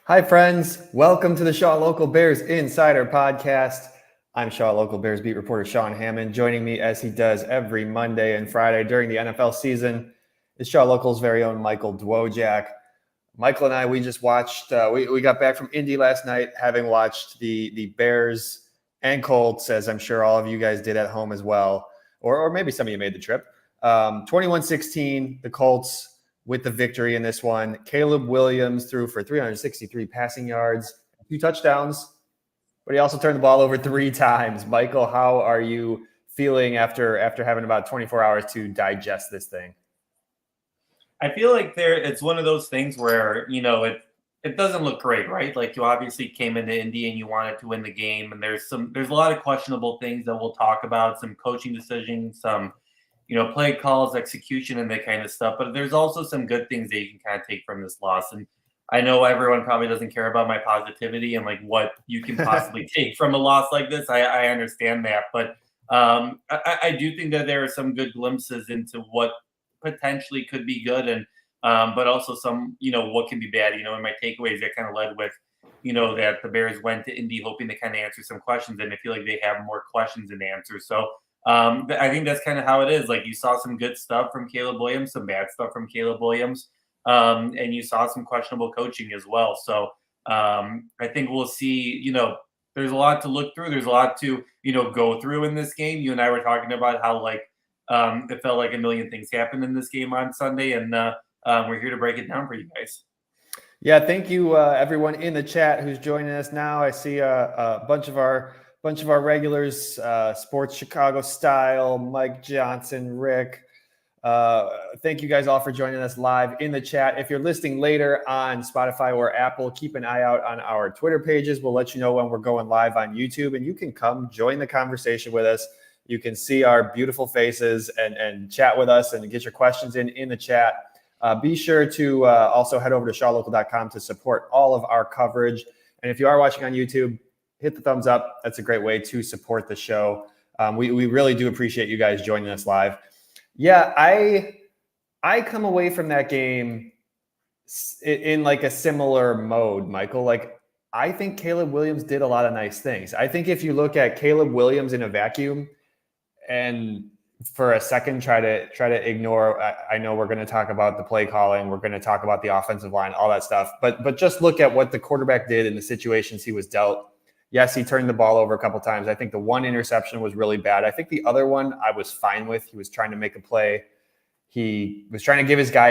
Hi, friends. Welcome to the Shaw Local Bears Insider Podcast. I'm Shaw Local Bears beat reporter Sean Hammond. Joining me as he does every Monday and Friday during the NFL season is Shaw Local's very own Michael Dwojak. Michael and I, we just watched, we got back from Indy last night, having watched the Bears and Colts, as I'm sure all of you guys did at home as well, or maybe some of you made the trip. 21-16, the Colts with the victory in this one. Caleb Williams threw for 363 passing yards, 2 touchdowns, but he also turned the ball over 3 times. Michael, how are you feeling after having about 24 hours to digest this thing? I feel like it's one of those things where, it doesn't look great, right? Like you obviously came into Indy and you wanted to win the game, and there's a lot of questionable things that we'll talk about, some coaching decisions, some play calls, execution, and that kind of stuff. But there's also some good things that you can kind of take from this loss. And I know everyone probably doesn't care about my positivity and like what you can possibly take from a loss like this. I understand that, but I do think that there are some good glimpses into what potentially could be good, and but also some what can be bad. In my takeaways that kind of led with that the Bears went to Indy hoping to kind of answer some questions, and I feel like they have more questions than answers. So I think that's kind of how it is. Like you saw some good stuff from Caleb Williams, some bad stuff from Caleb Williams, and you saw some questionable coaching as well. So I think we'll see. There's a lot to look through. There's a lot to go through in this game. You and I were talking about how it felt like a million things happened in this game on Sunday, and we're here to break it down for you guys. Yeah, thank you, everyone in the chat who's joining us now. I see a bunch of our regulars, Sports Chicago Style, Mike Johnson, Rick. Thank you guys all for joining us live in the chat. If you're listening later on Spotify or Apple, keep an eye out on our Twitter pages. We'll let you know when we're going live on YouTube, and you can come join the conversation with us. You can see our beautiful faces and chat with us and get your questions in the chat. Be sure to also head over to shawlocal.com to support all of our coverage. And if you are watching on YouTube, hit the thumbs up. That's a great way to support the show. We really do appreciate you guys joining us live. Yeah, I come away from that game in like a similar mode, Michael. Like, I think Caleb Williams did a lot of nice things. I think if you look at Caleb Williams in a vacuum and for a second try to ignore, I know we're going to talk about the play calling, we're going to talk about the offensive line, all that stuff, but just look at what the quarterback did in the situations he was dealt. Yes, he turned the ball over a couple times. I think the one interception was really bad. I think the other one I was fine with. He was trying to make a play. He was trying to give his guy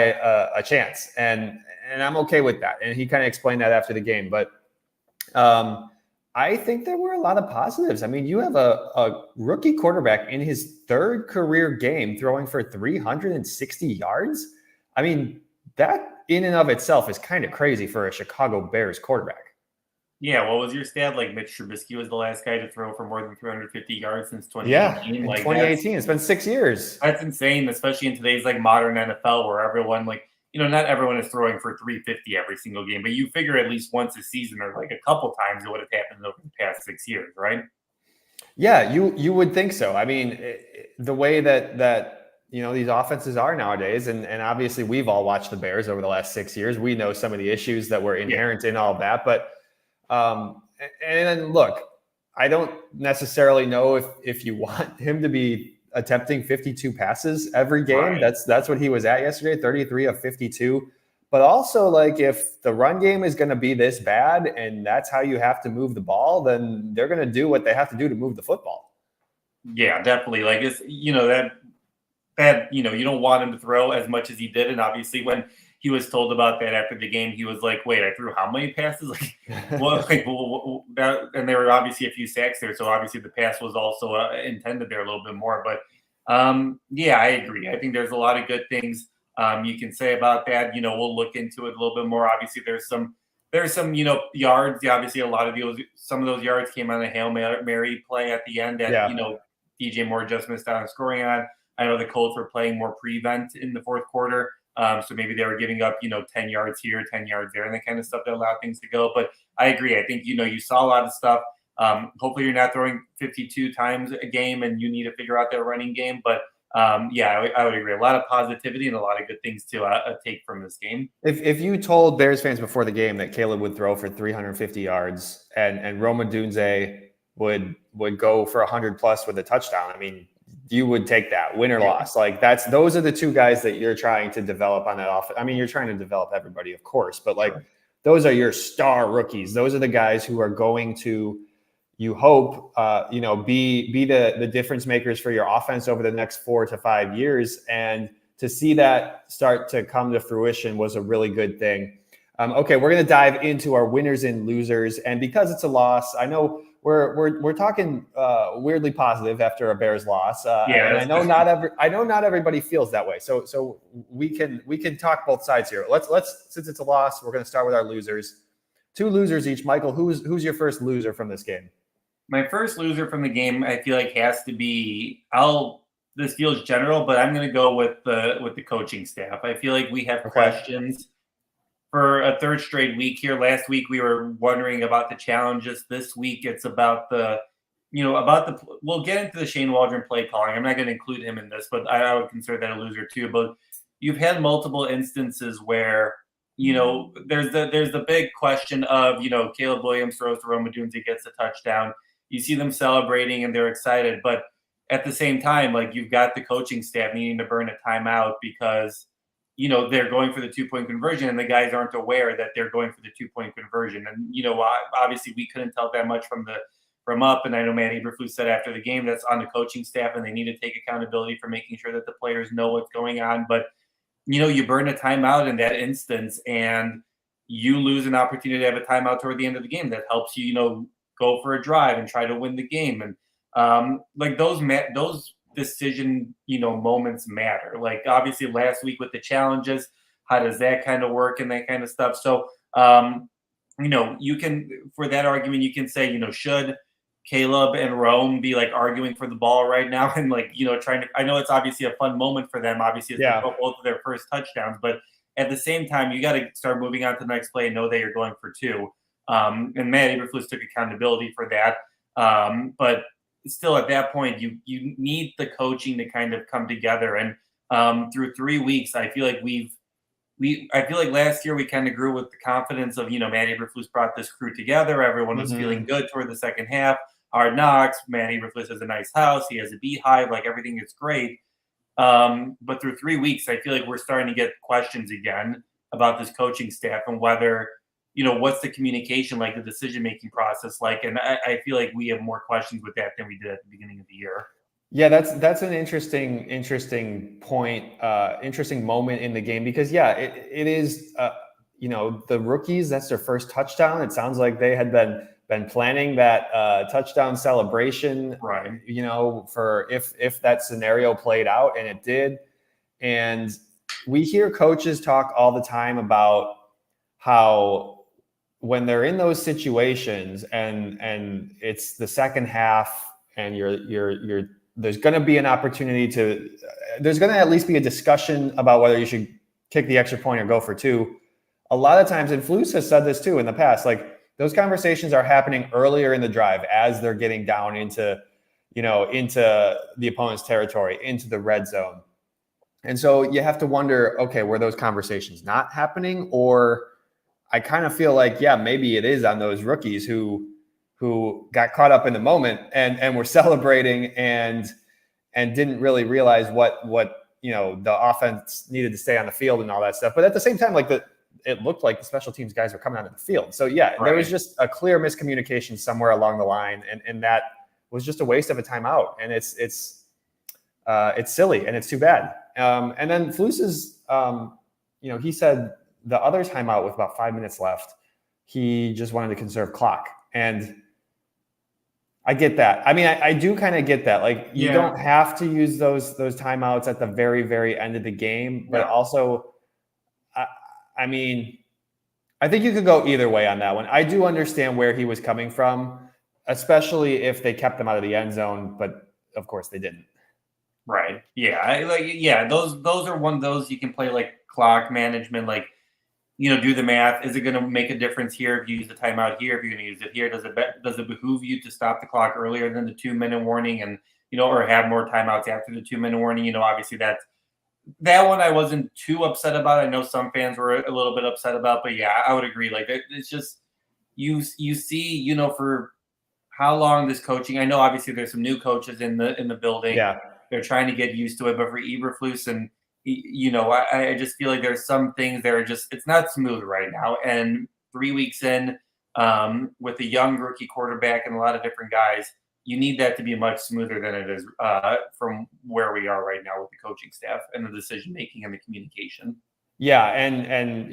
a chance, and I'm okay with that. And he kind of explained that after the game. But I think there were a lot of positives. I mean, you have a rookie quarterback in his 3rd career game throwing for 360 yards. I mean, that in and of itself is kind of crazy for a Chicago Bears quarterback. Yeah, what was your stat? Like Mitch Trubisky was the last guy to throw for more than 350 yards since 2018. Yeah, in 2018. It's been 6 years. That's insane, especially in today's modern NFL where everyone not everyone is throwing for 350 every single game, but you figure at least once a season or a couple times it would have happened over the past 6 years, right? Yeah, you would think so. I mean, the way that these offenses are nowadays, and obviously we've all watched the Bears over the last 6 years. We know some of the issues that were inherent in all of that, but and then look, I don't necessarily know if you want him to be attempting 52 passes every game. Right. That's what he was at yesterday, 33 of 52. But also, if the run game is going to be this bad and that's how you have to move the ball, then they're going to do what they have to do to move the football. Yeah, definitely. It's that you don't want him to throw as much as he did, and obviously when he was told about that after the game, he was like, "Wait, I threw how many passes?" And there were obviously a few sacks there, so obviously the pass was also intended there a little bit more. But yeah, I agree. I think there's a lot of good things you can say about that. We'll look into it a little bit more. Obviously, there's some yards. Obviously, some of those yards came on a Hail Mary play at the end that DJ Moore just missed out on scoring on. I know the Colts were playing more prevent in the 4th quarter. So maybe they were giving up, 10 yards here, 10 yards there, and that kind of stuff that allowed things to go. But I agree. I think, you saw a lot of stuff. Hopefully you're not throwing 52 times a game and you need to figure out that running game. But I would agree. A lot of positivity and a lot of good things to take from this game. If you told Bears fans before the game that Caleb would throw for 350 yards and Roma Dunze would go for 100 plus with a touchdown, I mean, you would take that, win or loss. Like those are the two guys that you're trying to develop on that offense. I mean, you're trying to develop everybody, of course, but like those are your star rookies. Those are the guys who are going to, you hope, be the difference makers for your offense over the next 4 to 5 years. And to see that start to come to fruition was a really good thing. Okay, we're going to dive into our winners and losers. And because it's a loss, I know we're talking weirdly positive after a Bears loss. And I know not everybody feels that way. So we can talk both sides here. Let's since it's a loss, we're going to start with our losers. 2 losers each. Michael, who's your first loser from this game? My first loser from the game, I feel like, has to be. This feels general, but I'm going to go with the coaching staff. I feel like we have questions for a third straight week here. Last week we were wondering about the challenges. This week it's about we'll get into the Shane Waldron play calling. I'm not going to include him in this, but I would consider that a loser too. But you've had multiple instances where, there's the big question of, Caleb Williams throws to Roma Dunze, gets a touchdown. You see them celebrating and they're excited, but at the same time, like, you've got the coaching staff needing to burn a timeout because, they're going for the 2-point conversion and the guys aren't aware that they're going for the 2-point conversion. And, obviously we couldn't tell that much from up. And I know Matt Eberflus said after the game that's on the coaching staff and they need to take accountability for making sure that the players know what's going on. But, you burn a timeout in that instance and you lose an opportunity to have a timeout toward the end of the game that helps you, go for a drive and try to win the game. And those decision, moments matter. Like, obviously last week with the challenges, how does that kind of work and that kind of stuff? So, you can, for that argument, you can say, should Caleb and Rome be like arguing for the ball right now and trying to, I know it's obviously a fun moment for them. Obviously it's both of their first touchdowns, but at the same time, you got to start moving on to the next play and know that you're going for 2. And Matt Eberflus took accountability for that. But still at that point, you need the coaching to kind of come together. And through 3 weeks, I feel like I feel like last year we kind of grew with the confidence of, Matt Eberflus brought this crew together. Everyone was feeling good toward the second half. Hard Knocks. Matt Eberflus has a nice house. He has a beehive. Like, everything is great. But through 3 weeks, I feel like we're starting to get questions again about this coaching staff and whether, what's the communication like, the decision-making process like? And I feel like we have more questions with that than we did at the beginning of the year. Yeah, that's an interesting point, interesting moment in the game because it is, the rookies, that's their first touchdown. It sounds like they had been planning that touchdown celebration, right? For if that scenario played out, and it did. And we hear coaches talk all the time about how when they're in those situations and it's the second half and there's going to be an opportunity there's going to at least be a discussion about whether you should kick the extra point or go for 2. A lot of times, and Flus has said this too in the past, like, those conversations are happening earlier in the drive as they're getting down into the opponent's territory, into the red zone. And so you have to wonder, okay, were those conversations not happening? Or I kind of feel like, maybe it is on those rookies who got caught up in the moment and were celebrating and didn't really realize what the offense needed to stay on the field and all that stuff. But at the same time, it looked like the special teams guys were coming onto the field. So there was just a clear miscommunication somewhere along the line, and that was just a waste of a timeout. And it's silly and it's too bad. And then Flus's, he said the other timeout with about 5 minutes left, he just wanted to conserve clock. And I get that. I mean, I do kind of get that. Like, you don't have to use those timeouts at the very, very end of the game, but also, I mean, I think you could go either way on that one. I do understand where he was coming from, especially if they kept them out of the end zone, but of course they didn't. Right. Yeah. Those are one of those you can play like clock management, like, do the math. Is it going to make a difference here if you use the timeout here? If you're going to use it here, does it behoove you to stop the clock earlier than the 2-minute warning and or have more timeouts after the 2-minute warning. Obviously that one I wasn't too upset about. I know some fans were a little bit upset about, but yeah, I would agree. Like it's just you see, for how long this coaching. I know obviously there's some new coaches in the building. Yeah. They're trying to get used to it, but for Eberflus and I just feel like there's some things that are just it's not smooth right now. And 3 weeks in, with a young rookie quarterback and a lot of different guys, you need that to be much smoother than it is from where we are right now with the coaching staff and the decision making and the communication. Yeah, and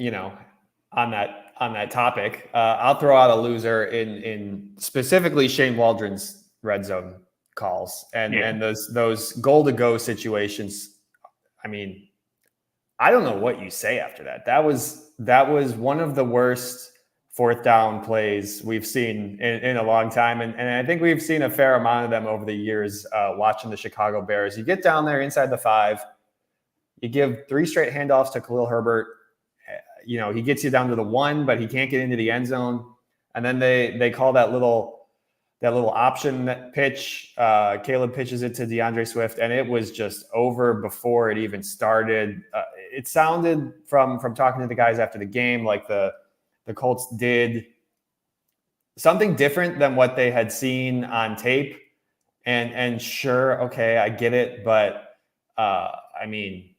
on that topic, I'll throw out a loser in specifically Shane Waldron's red zone calls and those goal to go situations. I mean, I don't know what you say after that. That was one of the worst fourth down plays we've seen in a long time. And I think we've seen a fair amount of them over the years watching the Chicago Bears. You get down there inside the 5, you give 3 straight handoffs to Khalil Herbert. He gets you down to the 1, but he can't get into the end zone. And then they call that little option pitch. Caleb pitches it to DeAndre Swift, and it was just over before it even started. It sounded from talking to the guys after the game like the Colts did something different than what they had seen on tape. And sure, okay, I get it, but I mean,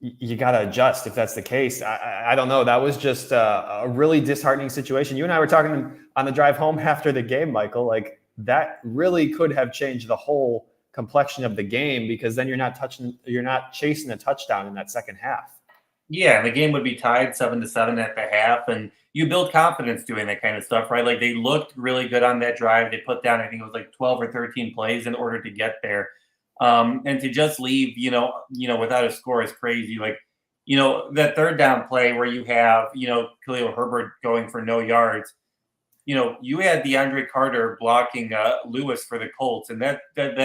you got to adjust if that's the case. I don't know. That was just a really disheartening situation. You and I were talking on the drive home after the game, Michael, like that really could have changed the whole complexion of the game, because then you're not chasing a touchdown in that second half. Yeah, and the game would be tied 7-7 at the half, and you build confidence doing that kind of stuff, right? Like they looked really good on that drive. They put down, I think it was like 12 or 13 plays in order to get there. And to just leave, without a score is crazy. Like, that third down play where you have, Khalil Herbert going for no yards. You had DeAndre Carter blocking Lewis for the Colts, and that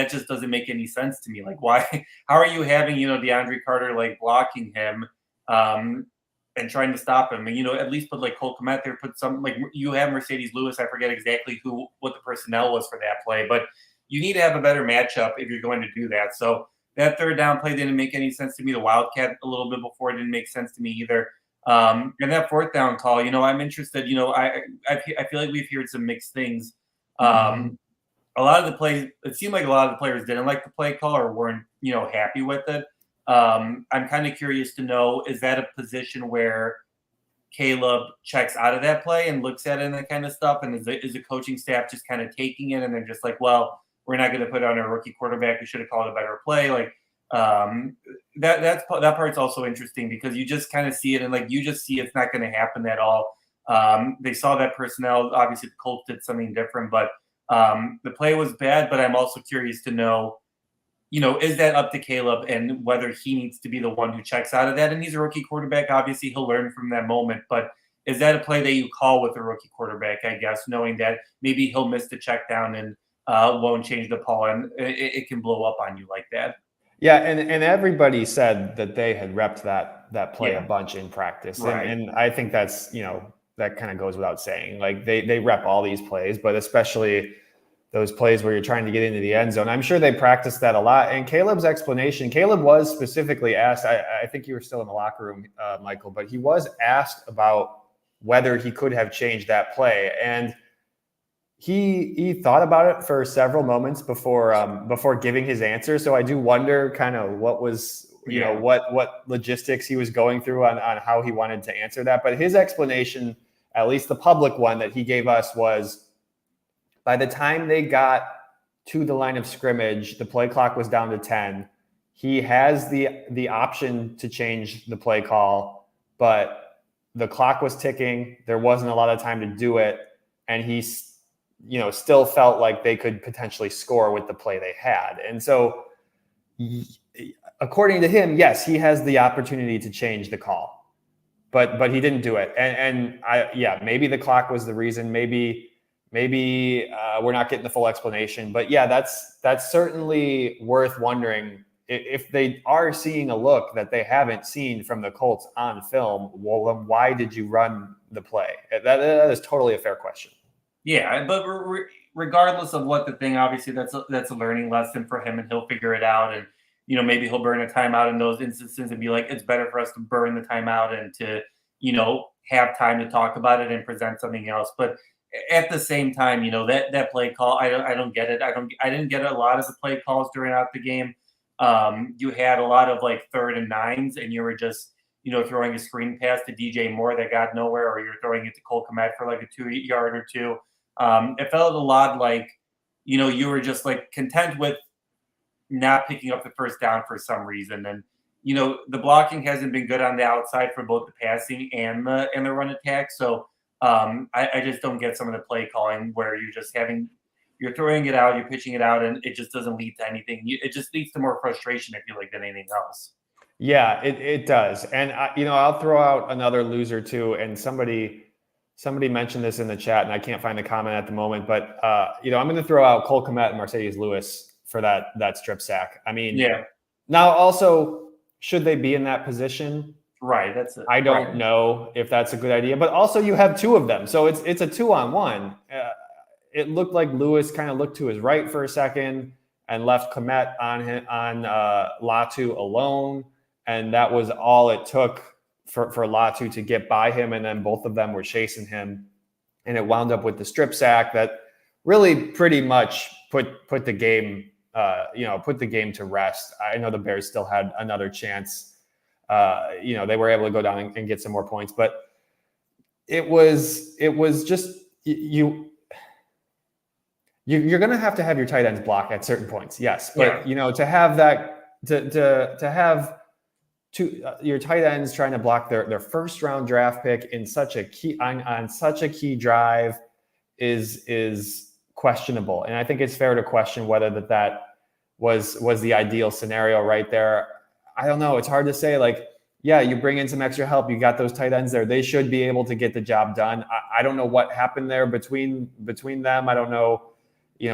just doesn't make any sense to me. Like, why? How are you having DeAndre Carter like blocking him and trying to stop him? And at least put like Cole Kmet there. Put some like you have Mercedes Lewis. I forget exactly what the personnel was for that play, but you need to have a better matchup if you're going to do that. So that third down play didn't make any sense to me. The Wildcat a little bit before didn't make sense to me either. And that fourth down call, I'm interested. I feel like we've heard some mixed things. A lot of the plays, it seemed like a lot of the players didn't like the play call or weren't, happy with it. I'm kind of curious to know, is that a position where Caleb checks out of that play and looks at it and that kind of stuff? And is the coaching staff just kind of taking it and they're just like, well, we're not going to put on a rookie quarterback. We should have called a better play. Like that part's also interesting because you just kind of see it and like you just see it's not going to happen at all. They saw that personnel. Obviously, the Colts did something different, but the play was bad. But I'm also curious to know, is that up to Caleb and whether he needs to be the one who checks out of that? And he's a rookie quarterback. Obviously, he'll learn from that moment. But is that a play that you call with a rookie quarterback, I guess, knowing that maybe he'll miss the check down and won't change the ball and it can blow up on you like that? Yeah, and everybody said that they had repped that play a bunch in practice. Right. And I think that's, that kind of goes without saying. Like they rep all these plays, but especially those plays where you're trying to get into the end zone. I'm sure they practiced that a lot. And Caleb's explanation, Caleb was specifically asked, I think you were still in the locker room, Michael, but he was asked about whether he could have changed that play. And he thought about it for several moments before giving his answer. So I do wonder kind of what was, what logistics he was going through on how he wanted to answer that. But his explanation, at least the public one that he gave us, was by the time they got to the line of scrimmage, the play clock was down to 10. He has the option to change the play call, but the clock was ticking. There wasn't a lot of time to do it. And he still felt like they could potentially score with the play they had. And so according to him, yes, he has the opportunity to change the call, but he didn't do it. And maybe the clock was the reason. Maybe we're not getting the full explanation, but yeah, that's certainly worth wondering if they are seeing a look that they haven't seen from the Colts on film. Well, then why did you run the play? That is totally a fair question. Yeah, but regardless of what the thing, obviously that's a learning lesson for him, and he'll figure it out. And maybe he'll burn a timeout in those instances and be like, it's better for us to burn the timeout and to have time to talk about it and present something else. But at the same time, that play call, I don't get it. I didn't get a lot of the play calls during out the game. You had a lot of like 3rd and 9s, and you were just throwing a screen pass to DJ Moore that got nowhere, or you're throwing it to Cole Kmet for like a 2-yard or 2. It felt a lot like you were just like content with not picking up the first down for some reason. And the blocking hasn't been good on the outside for both the passing and the run attack. So I just don't get some of the play calling where you're throwing it out, you're pitching it out, and it just doesn't lead to anything. It just leads to more frustration, I feel like, than anything else. Yeah, it does. And I'll throw out another loser too. And somebody mentioned this in the chat, and I can't find the comment at the moment, but I'm going to throw out Cole Kmet and Mercedes Lewis for that strip sack. I mean, yeah. Now also, should they be in that position? Right. That's it. I don't know if that's a good idea, but also you have 2 of them, so it's a 2-on-1. It looked like Lewis kind of looked to his right for a second and left Kmet on Latu alone, and that was all it took for Latu to get by him, and then both of them were chasing him, and it wound up with the strip sack that really pretty much put the game to rest. I know the Bears still had another chance. They were able to go down and get some more points, but it was just you're going to have your tight ends block at certain points. Yes. But, to have that, to have your tight ends trying to block their first round draft pick in such a key on such a key drive is questionable. And I think it's fair to question whether that was the ideal scenario right there. I don't know. It's hard to say. Like, yeah, you bring in some extra help. You got those tight ends there. They should be able to get the job done. I don't know what happened there between them. I don't know.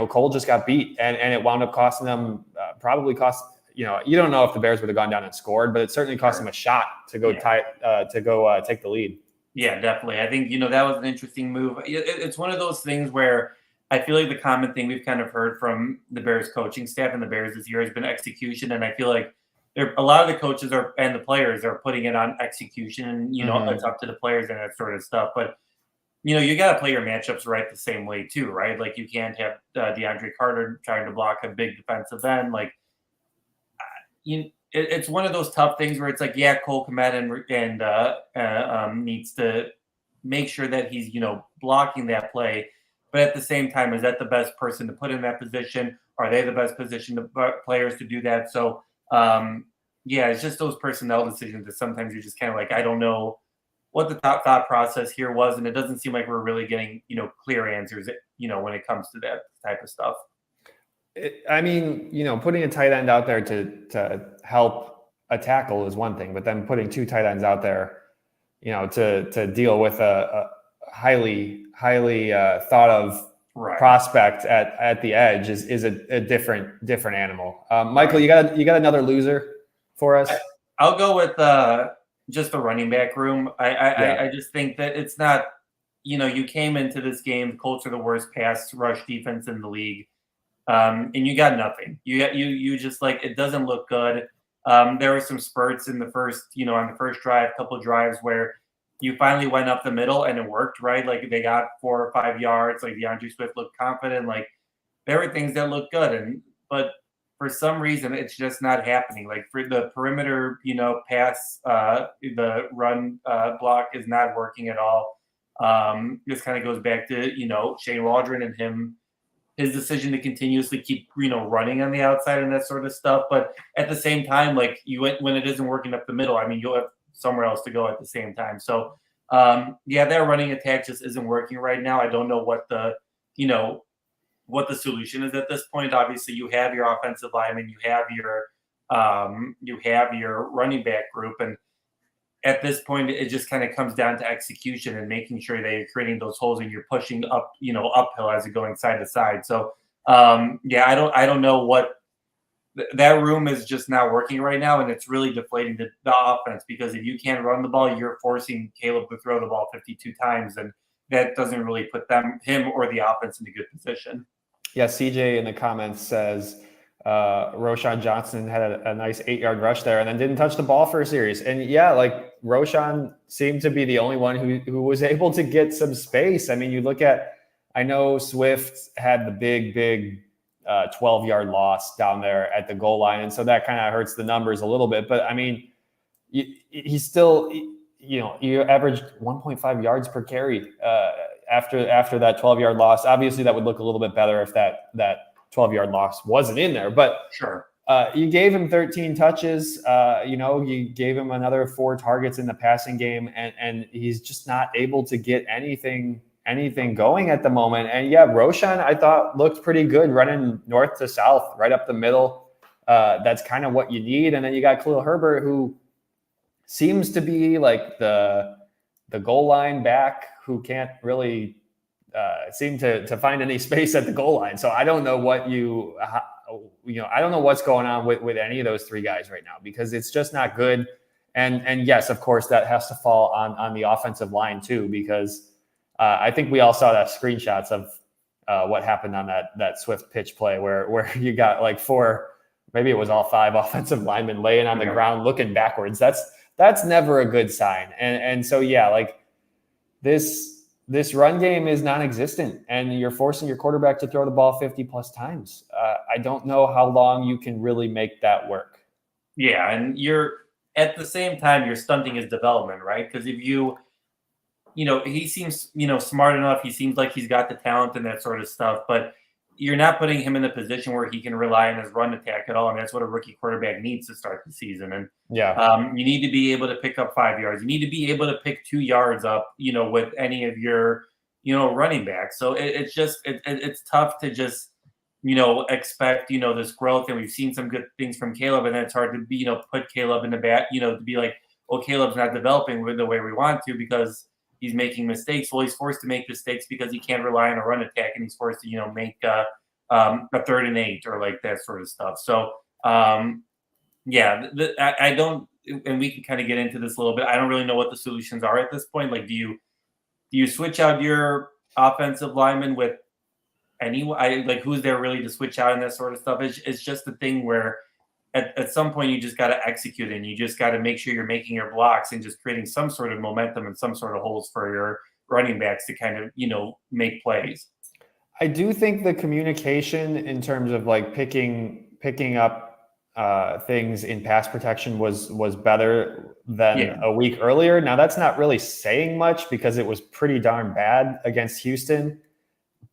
Cole just got beat, and it wound up costing them. Probably cost. You don't know if the Bears would have gone down and scored, but it certainly cost them a shot to go take the lead. Yeah, definitely. I think that was an interesting move. It's one of those things where I feel like the common thing we've kind of heard from the Bears coaching staff and the Bears this year has been execution, and I feel like a lot of the coaches and the players are putting it on execution, and it's up to the players and that sort of stuff. But you got to play your matchups right the same way too, right? Like you can't have DeAndre Carter trying to block a big defensive end. Like it's one of those tough things where it's like, yeah, Cole Kmet and needs to make sure that he's blocking that play, but at the same time, is that the best person to put in that position? Are they the best players to do that? So it's just those personnel decisions that sometimes you're just kind of like, I don't know what the thought process here was, and it doesn't seem like we're really getting clear answers when it comes to that type of stuff. Putting a tight end out there to help a tackle is one thing, but then putting 2 tight ends out there to deal with a highly thought of prospect at the edge is a different animal. Michael, you got another loser for us? I'll go with just the running back room. I just think that it's not, you came into this game, the Colts are the worst pass rush defense in the league. And you got nothing. You just like, it doesn't look good. There were some spurts in the first, on the first drive, couple of drives where you finally went up the middle and it worked, right? Like they got 4 or 5 yards. Like DeAndre Swift looked confident. Like there were things that looked good, but for some reason it's just not happening. Like for the perimeter, pass, the run block is not working at all. This kind of goes back to Shane Waldron and his decision to continuously keep running on the outside and that sort of stuff. But at the same time, like when it isn't working up the middle, you'll have somewhere else to go at the same time. So that running attack just isn't working right now. I don't know what the solution is at this point. Obviously, you have your offensive lineman, you have your running back group, and at this point, it just kind of comes down to execution and making sure that you're creating those holes and you're pushing up, uphill as you're going side to side. So, I don't know what that room is just not working right now, and it's really deflating the offense, because if you can't run the ball, you're forcing Caleb to throw the ball 52 times, and that doesn't really put him or the offense in a good position. Yeah, CJ in the comments says Roshan Johnson had a nice 8-yard rush there and then didn't touch the ball for a series. And yeah, like Roshan seemed to be the only one who was able to get some space. I mean, you look at, I know Swift had the big 12-yard loss down there at the goal line. And so that kind of hurts the numbers a little bit. But I mean, he's still, you averaged 1.5 yards per carry after that 12-yard loss. Obviously, that would look a little bit better if that 12-yard loss wasn't in there. But sure, you gave him 13 touches. You gave him another 4 targets in the passing game, and he's just not able to get anything going at the moment. And yeah, Roshan, I thought looked pretty good running north to south, right up the middle. That's kind of what you need. And then you got Khalil Herbert, who seems to be like the goal line back who can't really seem to find any space at the goal line. So I don't know what I don't know what's going on with any of those 3 guys right now, because it's just not good. And yes, of course, that has to fall on the offensive line too, because I think we all saw that screenshots of what happened on that Swift pitch play where you got like 4, maybe it was all 5 offensive linemen laying on the ground looking backwards. That's never a good sign. And so, yeah, like this run game is non-existent, and you're forcing your quarterback to throw the ball 50 plus times. I don't know how long you can really make that work. Yeah. And at the same time, you're stunting his development, right? Because if he seems, smart enough. He seems like he's got the talent and that sort of stuff, but you're not putting him in a position where he can rely on his run attack at all. And that's what a rookie quarterback needs to start the season. And you need to be able to pick up 5 yards. You need to be able to pick 2 yards up, with any of your, running backs. So it's just, it's tough to just, expect, this growth. And we've seen some good things from Caleb, and then it's hard to put Caleb in the back, to be like, well, Caleb's not developing the way we want to because he's making mistakes. Well, he's forced to make mistakes because he can't rely on a run attack, and he's forced to, make a 3rd and 8 or like that sort of stuff. So, I don't, and we can kind of get into this a little bit. I don't really know what the solutions are at this point. Like, do you switch out your offensive lineman with anyone? Who's there really to switch out and that sort of stuff? It's just a thing where at some point you just got to execute, and you just got to make sure you're making your blocks and just creating some sort of momentum and some sort of holes for your running backs to kind of, make plays. I do think the communication in terms of like picking up things in pass protection was better than a week earlier. Now that's not really saying much because it was pretty darn bad against Houston.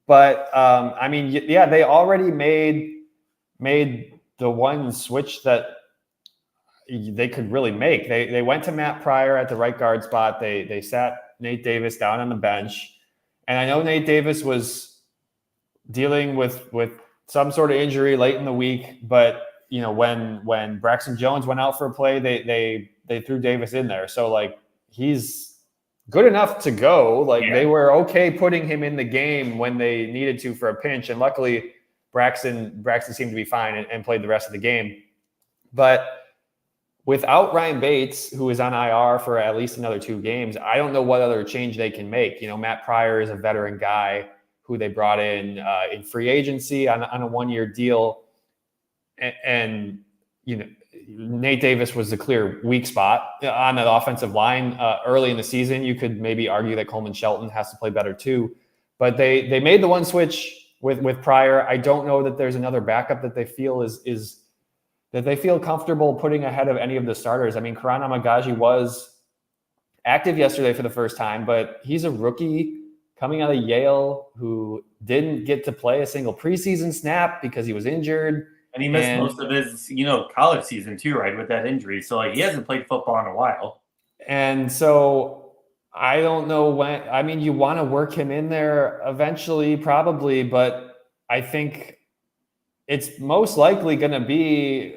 But I mean, yeah, they already made the one switch that they could really make. They went to Matt Pryor at the right guard spot. They sat Nate Davis down on the bench. And I know Nate Davis was dealing with some sort of injury late in the week, but when Braxton Jones went out for a play, they threw Davis in there. So like he's good enough to go. Like they were okay putting him in the game when they needed to for a pinch. And luckily Braxton seemed to be fine and played the rest of the game. But without Ryan Bates, who is on IR for at least another 2 games, I don't know what other change they can make. Matt Pryor is a veteran guy who they brought in free agency on a 1-year deal. And Nate Davis was the clear weak spot on the offensive line early in the season. You could maybe argue that Coleman Shelton has to play better too. But they made the one switch with Pryor. I don't know that there's another backup that they feel is that they feel comfortable putting ahead of any of the starters. I mean, Karan Amagaji was active yesterday for the first time, but he's a rookie coming out of Yale who didn't get to play a single preseason snap because he was injured. And he missed most of his, college season too, right, with that injury. So like he hasn't played football in a while. And so I don't know when. I mean, you want to work him in there eventually, probably, but I think it's most likely going to be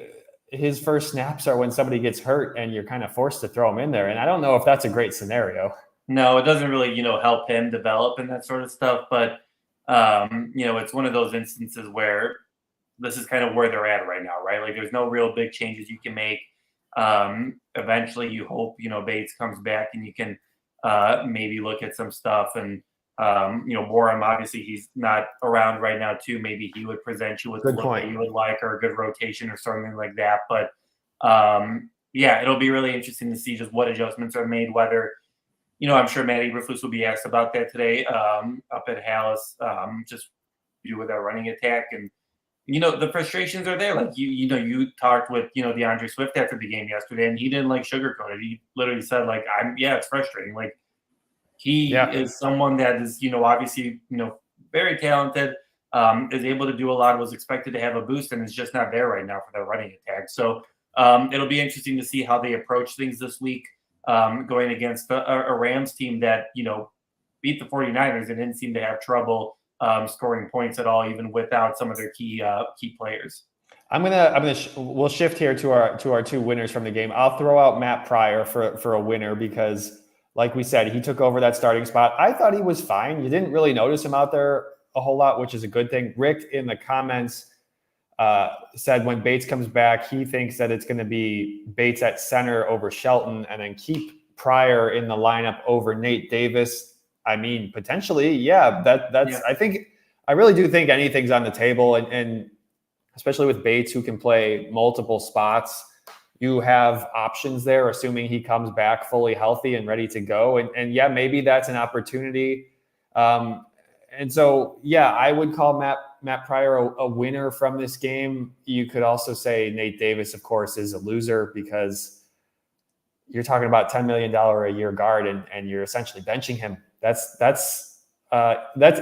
his first snaps are when somebody gets hurt and you're kind of forced to throw him in there. And I don't know if that's a great scenario. No, it doesn't really, help him develop and that sort of stuff. But, it's one of those instances where this is kind of where they're at right now, right? Like there's no real big changes you can make. Eventually you hope, Bates comes back and you can maybe look at some stuff. And Borum, obviously he's not around right now too. Maybe he would present you with a look that you would like, or a good rotation or something like that. But it'll be really interesting to see just what adjustments are made, whether, I'm sure Matt Eberflus will be asked about that today up at Hallis, just with our running attack. And, the frustrations are there. Like, you talked with, DeAndre Swift after the game yesterday, and he didn't sugarcoat it. He literally said, like, it's frustrating. Like, he is someone that is, obviously, very talented, is able to do a lot, was expected to have a boost, and is just not there right now for their running attack. So it'll be interesting to see how they approach things this week, going against a Rams team that, beat the 49ers and didn't seem to have trouble scoring points at all, even without some of their key players. We'll shift here to our two winners from the game. I'll throw out Matt Pryor for a winner because, like we said, he took over that starting spot. I thought he was fine. You didn't really notice him out there a whole lot, which is a good thing. Rick in the comments said when Bates comes back, he thinks that it's going to be Bates at center over Shelton, and then keep Pryor in the lineup over Nate Davis. I mean, potentially, yeah. I really do think anything's on the table, and especially with Bates, who can play multiple spots. You have options there, assuming he comes back fully healthy and ready to go. And maybe that's an opportunity. And so, I would call Matt Pryor a winner from this game. You could also say Nate Davis, of course, is a loser because you're talking about $10 million a year guard, and you're essentially benching him. That's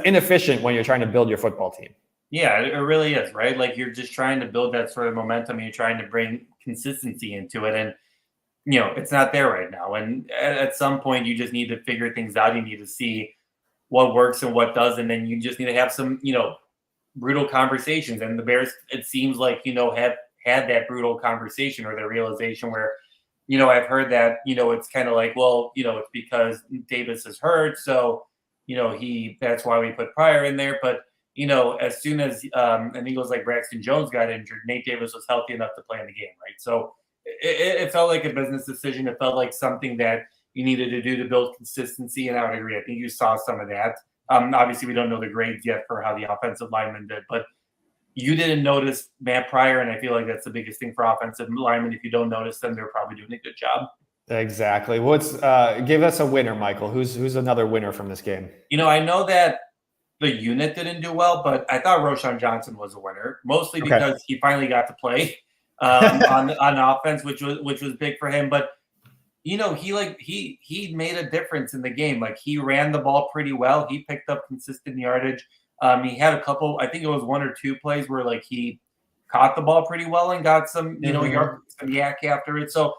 inefficient when you're trying to build your football team. Yeah, it really is, right? Like, you're just trying to build that sort of momentum. You're trying to bring consistency into it. And, it's not there right now. And at some point, you just need to figure things out. You need to see what works and what doesn't. And you just need to have some, brutal conversations. And the Bears, it seems like, have had that brutal conversation, or the realization where, I've heard that, it's kind of like, well, it's because Davis is hurt. So, that's why we put Pryor in there. But, as soon as an Eagles like Braxton Jones got injured, Nate Davis was healthy enough to play in the game, right? So it felt like a business decision. It felt like something that you needed to do to build consistency, and I would agree. I think you saw some of that. Obviously, we don't know the grades yet for how the offensive linemen did, but you didn't notice Matt Pryor, and I feel like that's the biggest thing for offensive linemen. If you don't notice them, they're probably doing a good job. Exactly. Give us a winner, Michael. Who's another winner from this game? I know that the unit didn't do well, but I thought Roschon Johnson was a winner, mostly because he finally got to play on offense, which was big for him. But he made a difference in the game. Like, he ran the ball pretty well. He picked up consistent yardage. He had a couple, I think it was one or two plays where he caught the ball pretty well and got some some yak after it. So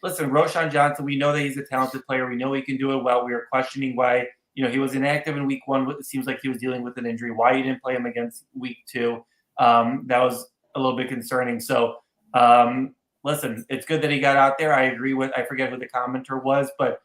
listen, Roschon Johnson, we know that he's a talented player. We know he can do it well. We were questioning why he was inactive in week 1. It seems like he was dealing with an injury. Why he didn't play him against week 2? That was a little bit concerning. So, listen, it's good that he got out there. I agree with, I forget who the commenter was, but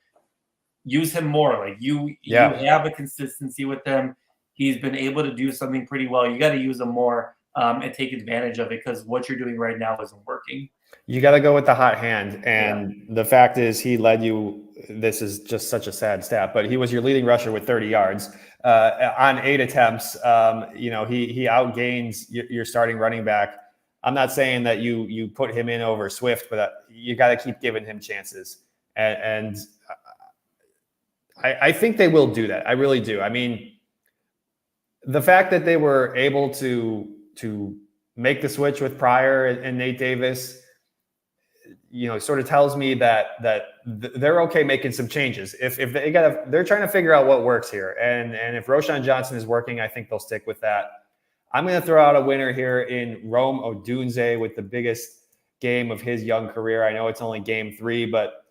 use him more. Like, you have a consistency with him. He's been able to do something pretty well. You got to use him more and take advantage of it, because what you're doing right now isn't working. You got to go with the hot hand. And the fact is, he led you. This is just such a sad stat, but he was your leading rusher with 30 yards on 8 attempts. He outgains your starting running back. I'm not saying that you put him in over Swift, but you got to keep giving him chances. And I think they will do that. I really do. I mean, the fact that they were able to make the switch with Pryor and Nate Davis, sort of tells me that they're okay making some changes. If they're trying to figure out what works here, and if Roschon Johnson is working, I think they'll stick with that. I'm going to throw out a winner here in Rome Odunze with the biggest game of his young career. I know it's only game 3, but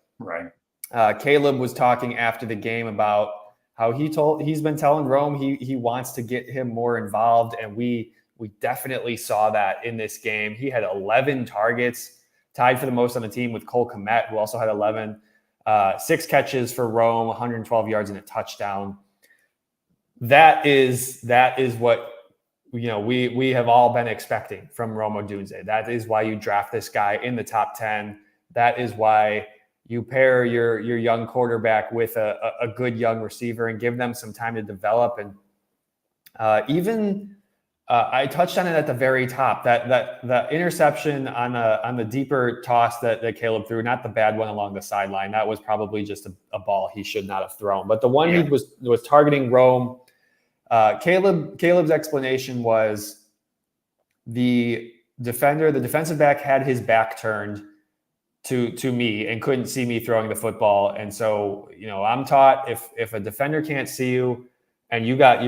Caleb was talking after the game about how he's been telling Rome he wants to get him more involved, and we definitely saw that in this game. He had 11 targets, tied for the most on the team with Cole Kmet, who also had 11. 6 catches for Rome, 112 yards and a touchdown. That is what we have all been expecting from Rome Odunze. That is why you draft this guy in the top 10. That is why you pair your young quarterback with a good young receiver and give them some time to develop. And I touched on it at the very top, that interception on the deeper toss that Caleb threw, not the bad one along the sideline. That was probably just a ball he should not have thrown. But the one he was targeting Rome, Caleb's explanation was the defensive back had his back turned to me and couldn't see me throwing the football. And so, I'm taught if a defender can't see you and you got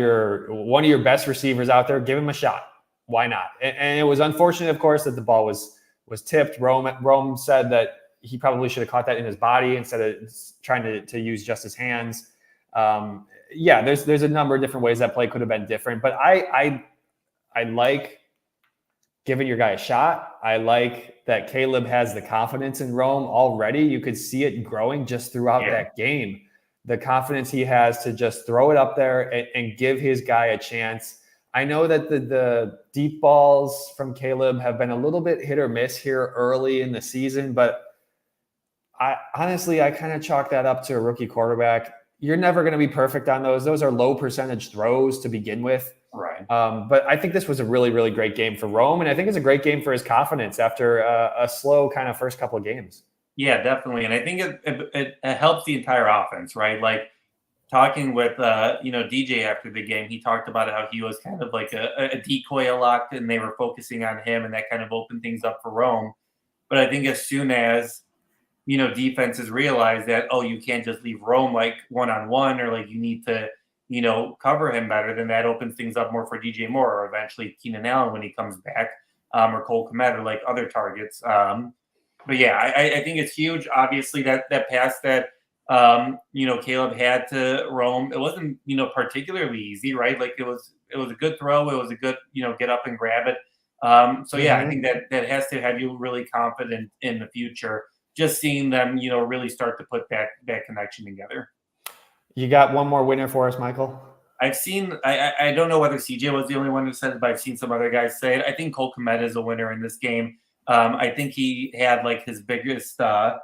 one of your best receivers out there, give him a shot. Why not? And it was unfortunate, of course, that the ball was tipped. Rome said that he probably should have caught that in his body instead of trying to use just his hands. There's a number of different ways that play could have been different, but I like giving your guy a shot. I like that Caleb has the confidence in Rome already. You could see it growing just throughout that game. The confidence he has to just throw it up there and give his guy a chance. I know that the deep balls from Caleb have been a little bit hit or miss here early in the season, but I kind of chalk that up to a rookie quarterback. You're never going to be perfect on those. Those are low percentage throws to begin with. Right. But I think this was a really, really great game for Rome. And I think it's a great game for his confidence after a slow kind of first couple of games. Yeah, definitely. And I think it helps the entire offense, right? Like talking with, DJ after the game, he talked about how he was kind of like a decoy a lot and they were focusing on him and that kind of opened things up for Rome. But I think as soon as, defenses realize that, you can't just leave Rome like one-on-one or like you need to, cover him better, then that opens things up more for DJ Moore or eventually Keenan Allen when he comes back, or Cole Kmet or like other targets. But yeah, I think it's huge. Obviously that pass that, Caleb had to Rome, it wasn't, particularly easy, right? Like it was a good throw. It was a good, get up and grab it. I think that has to have you really confident in the future, just seeing them, really start to put that connection together. You got one more winner for us, Michael? I've seen, I don't know whether CJ was the only one who said it, but I've seen some other guys say it. I think Cole Kmet is a winner in this game. I think he had like his biggest, I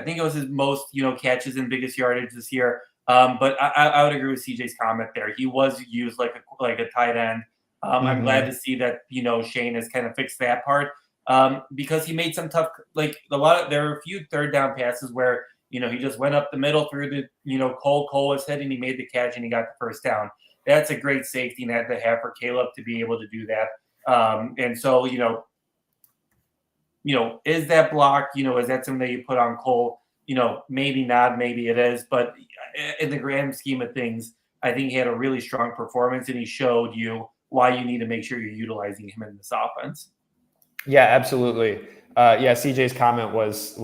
think it was his most, catches and biggest yardage this year. But I would agree with CJ's comment there. He was used like a tight end. I'm glad to see that, Shane has kind of fixed that part. Because he made some tough, there were a few third down passes where, he just went up the middle through the, Cole was hitting, he made the catch and he got the first down. That's a great safety net to have for Caleb to be able to do that. And so, is that block, is that something that you put on Cole? Maybe not, maybe it is, but in the grand scheme of things, I think he had a really strong performance and he showed you why you need to make sure you're utilizing him in this offense. Yeah, absolutely. CJ's comment was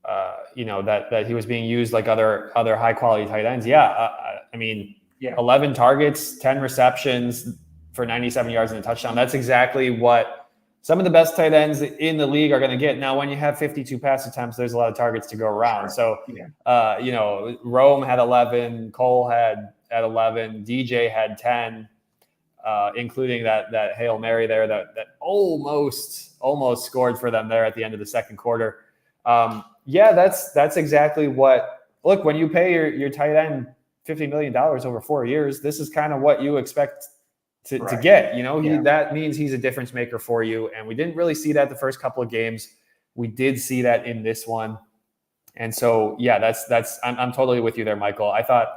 that he was being used like other high quality tight ends. 11 targets, 10 receptions for 97 yards and a touchdown. That's exactly what some of the best tight ends in the league are going to get. Now, when you have 52 pass attempts, there's a lot of targets to go around. Sure. So, Rome had 11, Cole had 11, DJ had 10. Including that Hail Mary there that almost scored for them there at the end of the second quarter. That's exactly what. Look, when you pay your tight end $50 million over 4 years, this is kind of what you expect to get. That means he's a difference maker for you, and we didn't really see that the first couple of games. We did see that in this one, and so I'm totally with you there, Michael. I thought.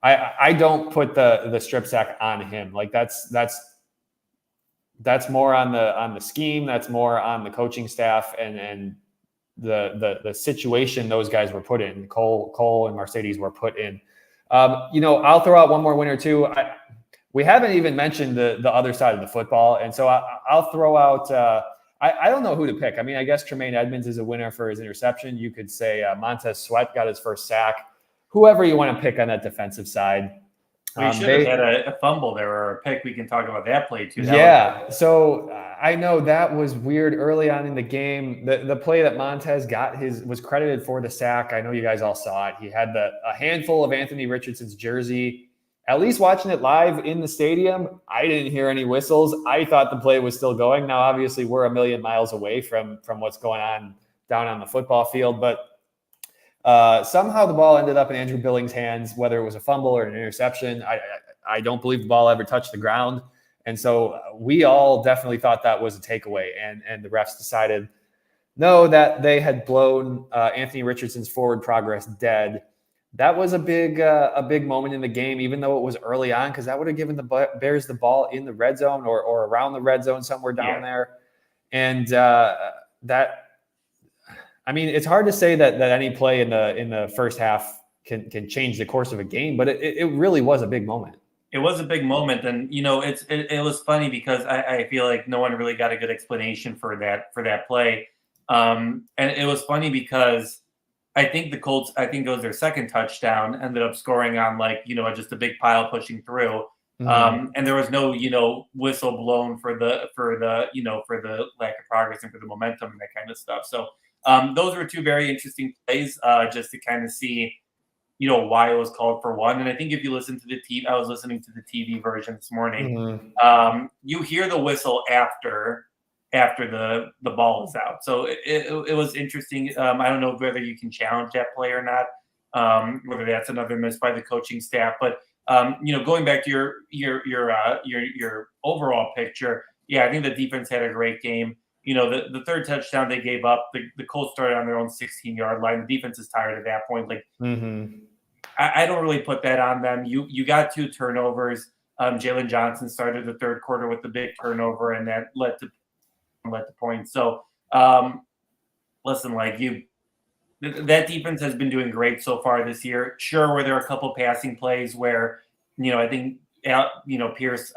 I don't put the strip sack on him. Like that's more on the scheme. That's more on the coaching staff and the situation those guys were put in. Cole and Mercedes were put in. I'll throw out one more winner too. We haven't even mentioned the other side of the football, and so I'll throw out. I don't know who to pick. I mean, I guess Tremaine Edmonds is a winner for his interception. You could say Montez Sweat got his first sack. Whoever you want to pick on that defensive side. We should have had a fumble there or a pick. We can talk about that play too. So I know that was weird early on in the game. The play that Montez got was credited for the sack. I know you guys all saw it. He had a handful of Anthony Richardson's jersey. At least watching it live in the stadium, I didn't hear any whistles. I thought the play was still going. Now, obviously, we're a million miles away from what's going on down on the football field. But somehow the ball ended up in Andrew Billings' hands, whether it was a fumble or an interception. I don't believe the ball ever touched the ground. And so we all definitely thought that was a takeaway. And the refs decided, no, that they had blown Anthony Richardson's forward progress dead. That was a big moment in the game, even though it was early on, because that would have given the Bears the ball in the red zone or around the red zone somewhere down there. And it's hard to say that any play in the first half can change the course of a game, but it really was a big moment. It was a big moment, and it was funny because I feel like no one really got a good explanation for that play, and it was funny because I think the Colts, it was their second touchdown, ended up scoring on just a big pile pushing through, and there was no whistle blown for the lack of progress and for the momentum and that kind of stuff. So those were two very interesting plays, just to kind of see why it was called for one. And I think if you listen to the TV, I was listening to the TV version this morning. You hear the whistle after the ball is out. So it was interesting. I don't know whether you can challenge that play or not, whether that's another miss by the coaching staff. But going back to your overall picture, I think the defense had a great game. The third touchdown they gave up, the Colts started on their own 16-yard line. The defense is tired at that point. I don't really put that on them. You got two turnovers. Jalen Johnson started the third quarter with the big turnover, and that led to points. So, listen, that defense has been doing great so far this year. Sure, were there a couple passing plays where, I think, Alec Pierce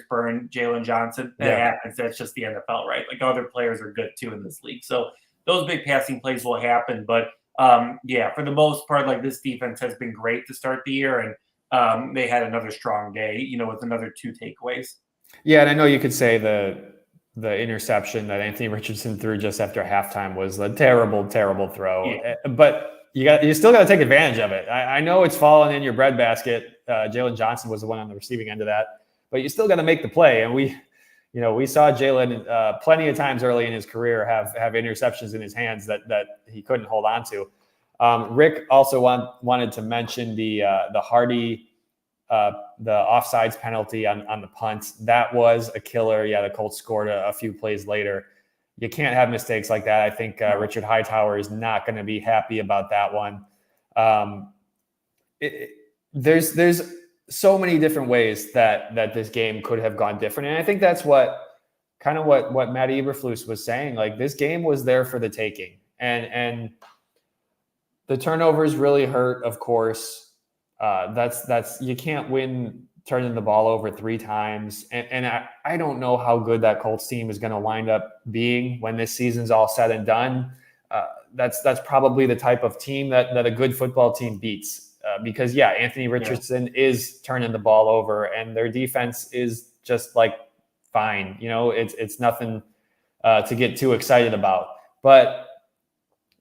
burned Jalen Johnson. That happens. That's just the NFL, right? Other players are good too in this league. So those big passing plays will happen. But for the most part, this defense has been great to start the year, and they had another strong day, with another two takeaways. Yeah, and I know you could say the interception that Anthony Richardson threw just after halftime was a terrible, terrible throw. Yeah. But you still got to take advantage of it. I know it's fallen in your breadbasket. Jalen Johnson was the one on the receiving end of that, but you still got to make the play. And we saw Jalen plenty of times early in his career have interceptions in his hands that he couldn't hold on to. Rick also wanted to mention the Hardy, the offsides penalty on the punt. That was a killer. Yeah, the Colts scored a few plays later. You can't have mistakes like that. I think Richard Hightower is not going to be happy about that one. There's so many different ways that this game could have gone different, and I think that's what Matt Eberflus was saying. This game was there for the taking, and the turnovers really hurt. Of course, that's you can't win turning the ball over 3 times. And I don't know how good that Colts team is going to wind up being when this season's all said and done. That's probably the type of team that a good football team beats. Because, Anthony Richardson is turning the ball over, and their defense is just fine. It's nothing to get too excited about. But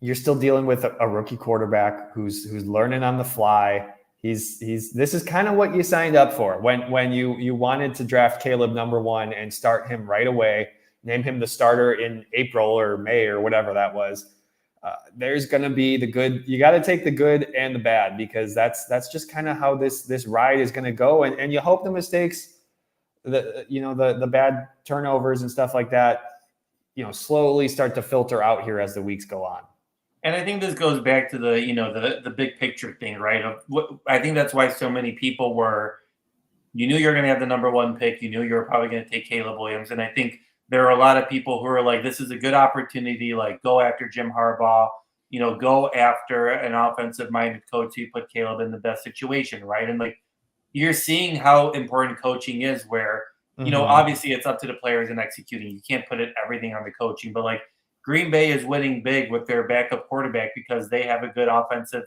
you're still dealing with a rookie quarterback who's learning on the fly. This is kind of what you signed up for when you wanted to draft Caleb number 1 and start him right away, name him the starter in April or May or whatever that was. There's going to be the good. You got to take the good and the bad, because that's just kind of how this ride is going to go. And you hope the mistakes, the bad turnovers and stuff like that, slowly start to filter out here as the weeks go on. And I think this goes back to the big picture thing, right? I think that's why so many people you knew you're going to have the number 1 pick. You knew you were probably going to take Caleb Williams. And I think there are a lot of people who are like, this is a good opportunity. Go after Jim Harbaugh, go after an offensive minded coach who put Caleb in the best situation. Right. And you're seeing how important coaching is, where, obviously it's up to the players in executing. You can't put everything on the coaching, but Green Bay is winning big with their backup quarterback because they have a good offensive,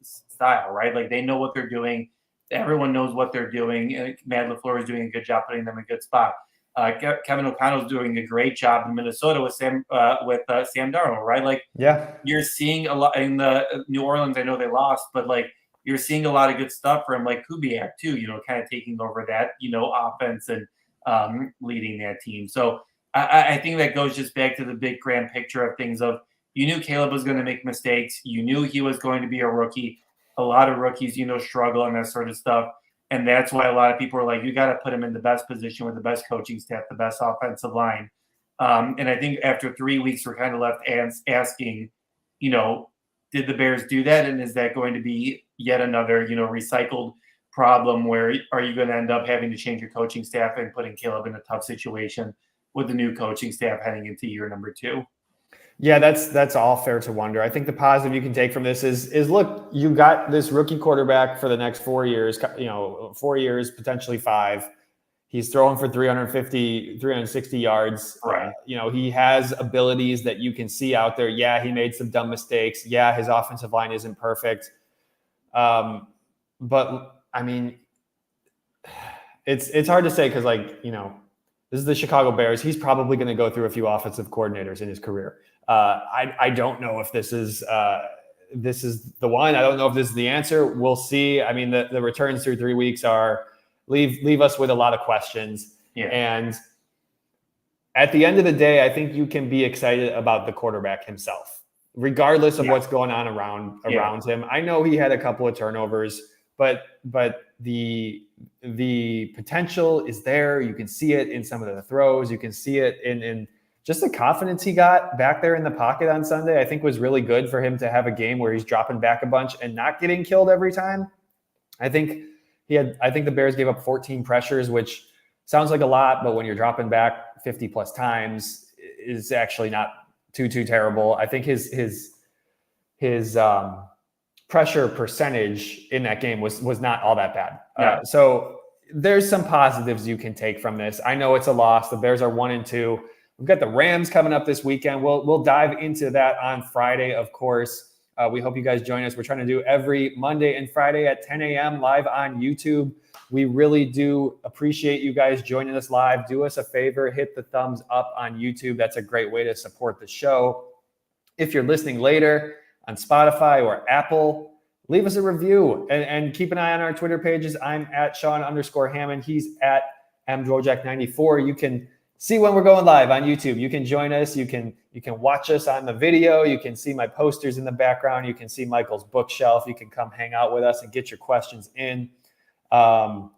style, right? They know what they're doing. Everyone knows what they're doing. And Matt LaFleur is doing a good job putting them in a good spot. Kevin O'Connell's doing a great job in Minnesota with Sam Darnold, right? You're seeing a lot in the New Orleans. I know they lost, but you're seeing a lot of good stuff from Kubiak too. Kind of taking over that offense and leading that team. So I think that goes just back to the big grand picture of things of, You knew Caleb was going to make mistakes. You knew he was going to be a rookie. A lot of rookies, struggle and that sort of stuff. And that's why a lot of people are like, you got to put him in the best position with the best coaching staff, the best offensive line. And I think after 3 weeks, we're kind of left asking, did the Bears do that? And is that going to be yet another, recycled problem where are you going to end up having to change your coaching staff and putting Caleb in a tough situation with the new coaching staff heading into year number 2? Yeah, that's all fair to wonder. I think the positive you can take from this is look, you got this rookie quarterback for the next 4 years, 4 years, potentially 5. He's throwing for 350, 360 yards. Right. He has abilities that you can see out there. Yeah, he made some dumb mistakes. Yeah, his offensive line isn't perfect. But I mean, it's hard to say because this is the Chicago Bears. He's probably going to go through a few offensive coordinators in his career. I don't know if this is the one. I don't know if this is the answer. We'll see. I mean, the returns through 3 weeks leave us with a lot of questions. Yeah. And at the end of the day, I think you can be excited about the quarterback himself, regardless of what's going on around him. I know he had a couple of turnovers, but the potential is there. You can see it in some of the throws. You can see it in just the confidence he got back there in the pocket on Sunday. I think was really good for him to have a game where he's dropping back a bunch and not getting killed every time. I think the Bears gave up 14 pressures, which sounds like a lot, but when you're dropping back 50 plus times is actually not too terrible. I think his pressure percentage in that game was not all that bad. Yeah. So there's some positives you can take from this. I know it's a loss. The Bears are 1-2. We've got the Rams coming up this weekend. We'll dive into that on Friday, of course. We hope you guys join us. We're trying to do every Monday and Friday at 10 a.m. live on YouTube. We really do appreciate you guys joining us live. Do us a favor, hit the thumbs up on YouTube. That's a great way to support the show. If you're listening later on Spotify or Apple, leave us a review and keep an eye on our Twitter pages. I'm at Sean_Hammond. He's at Dwojak94. You can see when we're going live on YouTube. You can join us. You can watch us on the video. You can see my posters in the background. You can see Michael's bookshelf. You can come hang out with us and get your questions in. And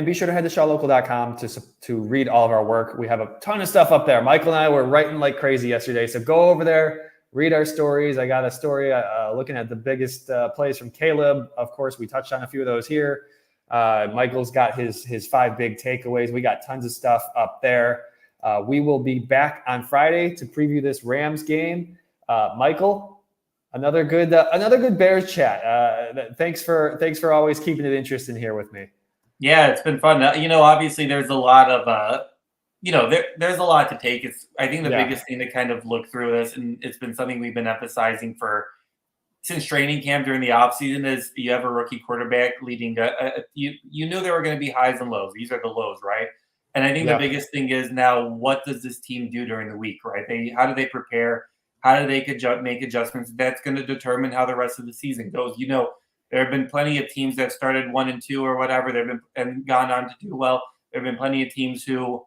be sure to head to shawlocal.com to read all of our work. We have a ton of stuff up there. Michael and I were writing like crazy yesterday. So go over there, read our stories. I got a story looking at the biggest plays from Caleb. Of course, we touched on a few of those here. Michael's got his 5 big takeaways. We got tons of stuff up there. We will be back on Friday to preview this Rams game. Michael, another good Bears chat. Thanks for always keeping it interesting here with me. Yeah, it's been fun. Obviously there's a lot of there's a lot to take. I think the biggest thing to kind of look through this, and it's been something we've been emphasizing since training camp during the offseason, is you have a rookie quarterback leading. You knew there were going to be highs and lows. These are the lows, right? And I think the biggest thing is now, what does this team do during the week, right? How do they prepare? How do they make adjustments? That's going to determine how the rest of the season goes. There have been plenty of teams that started 1-2 or whatever. And gone on to do well. There have been plenty of teams who,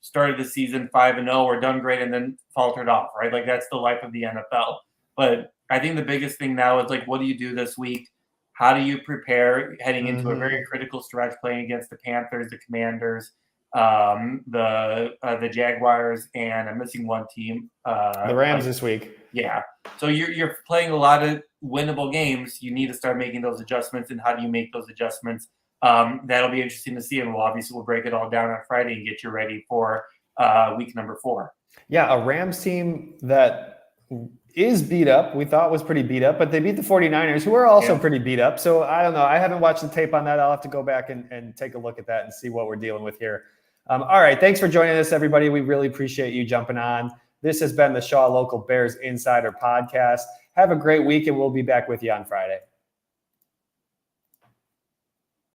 started the season 5-0 or done great and then faltered off, right? Like, that's the life of the NFL. But I think the biggest thing now is, like, what do you do this week? How do you prepare heading into a very critical stretch, playing against the Panthers, the Commanders, the Jaguars, and I'm missing one team. The Rams this week. Yeah. So you're playing a lot of winnable games. You need to start making those adjustments. And how do you make those adjustments? That'll be interesting to see. And we'll break it all down on Friday and get you ready for week number 4. Yeah, a Rams team that is beat up. We thought was pretty beat up, but they beat the 49ers, who are also pretty beat up. So I don't know. I haven't watched the tape on that. I'll have to go back and take a look at that and see what we're dealing with here. All right. Thanks for joining us, everybody. We really appreciate you jumping on. This has been the Shaw Local Bears Insider Podcast. Have a great week, and we'll be back with you on Friday.